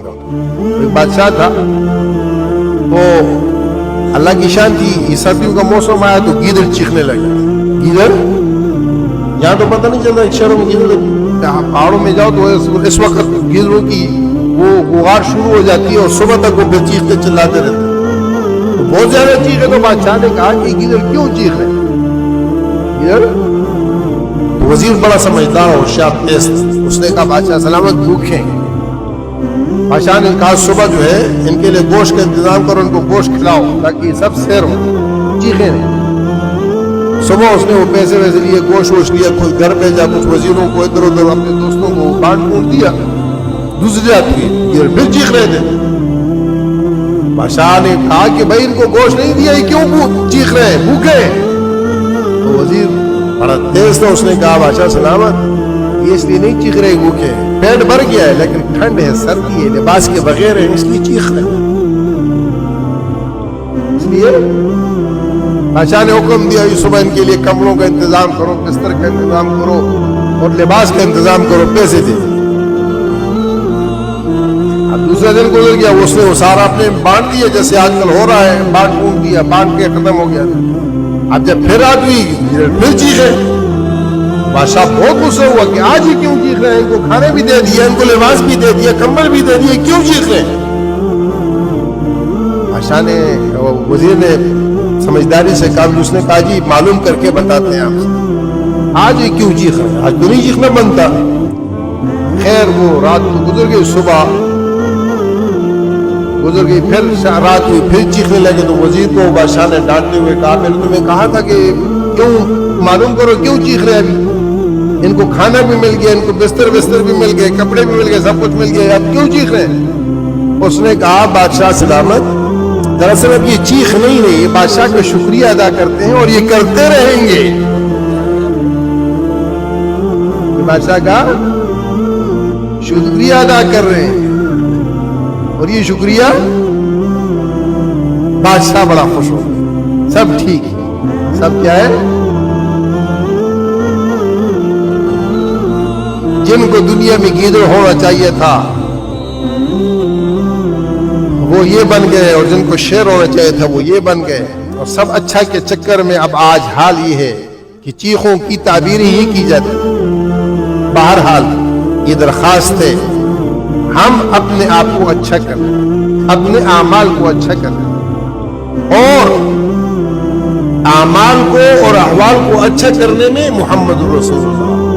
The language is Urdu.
ایک بادشاہ تھا، تو اللہ کی شان تھی، سردیوں کا موسم آیا تو گیدڑ چیخنے لگے. گیدڑ یہاں تو پتہ نہیں چلتا شہروں میں گیدڑ، پہاڑوں میں جاؤ تو اس وقت گیدڑوں کی وہ غار شروع ہو جاتی ہے اور صبح تک وہ پھر چیختے چلاتے رہتے. تو بہت زیادہ چیخے تو بادشاہ نے کہا کہ گیدڑ کیوں چیخ رہے ہیں؟ گیدڑ تو وزیر بڑا سمجھدار اور ہوشیار تیز، اس نے کہا بادشاہ سلامت بھوکے ہیں. بادشاہ نے کہا صبح جو ہے ان کے لیے گوشت کا انتظام کرو، ان کو گوشت کھلاؤ تاکہ سب سیر ہو، چیخیں نہیں. صبح اس نے وہ پیسے ویسے لیے، گوشت ووشت لیا، کوئی گھر بھیجا، کچھ وزیروں کو ادھر ادھر اپنے دوستوں کو بانٹ بونٹ دیا. دوسری رات کی یہ پھر چیخ رہے تھے. بادشاہ نے کہا کہ بھائی ان کو گوشت نہیں دیا، یہ کیوں چیخ رہے ہیں، بھوکے ہیں؟ تو وزیر بڑا تیز تھا، اس نے کہا بادشاہ سلامت یہ اس لیے نہیں چیخ رہے بھوکے ہیں، پیٹ بھر گیا ہے لیکن ٹھنڈ ہے، سردی ہے، لباس کے بغیر ہے، اس لیے چیخ رہے ہیں. اس لیے بادشاہ نے حکم دیا صبح ان کے لیے کمروں کا انتظام کرو، بستر کا انتظام کرو اور لباس کا انتظام کرو، پیسے دے. اب دوسرا دن گزر گیا، اس نے وہ سارا اپنے بانٹ دیا جیسے آج کل ہو رہا ہے، بانٹ بونٹ دیا، بانٹ کے ختم ہو گیا. اب جب پھر رات ہوئی پھر چیخے. بادشاہ بہت غصہ ہوا کہ آج ہی کیوں چیخ رہے ہیں، ان کو کھانے بھی دے دیا، ان کو لباس بھی دے دیا، کمبل بھی دے دیے، کیوں چیخ رہے ہیں؟ بادشاہ نے وزیر نے سمجھداری سے کہا، اس نے کہا جی معلوم کر کے بتاتے ہیں آپ سے آج ہی کیوں چیخ رہے ہیں، آج تو نہیں چیخنا بنتا. خیر وہ رات تو گزر گئی، صبح گزر گئی، پھر رات ہوئی پھر چیخنے لگے. تو وزیر کو بادشاہ نے ڈانٹتے ہوئے کہا میں نے تمہیں کہا تھا کہ کیوں معلوم کرو کیوں چیخ رہے ہیں، ابھی ان کو کھانا بھی مل گیا، ان کو بستر بھی مل گئے، کپڑے بھی مل گئے، سب کچھ مل گیا، اب کیوں چیخ رہے ہیں؟ اس نے کہا بادشاہ سلامت دراصل اب یہ چیخ نہیں رہی، یہ بادشاہ کا شکریہ ادا کرتے ہیں اور یہ کرتے رہیں گے. بادشاہ کا شکریہ ادا کر رہے ہیں اور یہ شکریہ بادشاہ بڑا خوش ہو گیا. سب ٹھیک ہے، سب کیا ہے، جن کو دنیا میں گیدڑ ہونا چاہیے تھا وہ یہ بن گئے، اور جن کو شیر ہونا چاہیے تھا وہ یہ بن گئے. اور سب اچھا کے چکر میں اب آج حال یہ ہے کہ چیخوں کی تعبیر ہی کی جاتی. بہرحال یہ درخواست ہے ہم اپنے آپ کو اچھا کریں، اپنے اعمال کو اچھا کریں اور اعمال کو اور احوال کو اچھا کرنے میں محمد رسول اللہ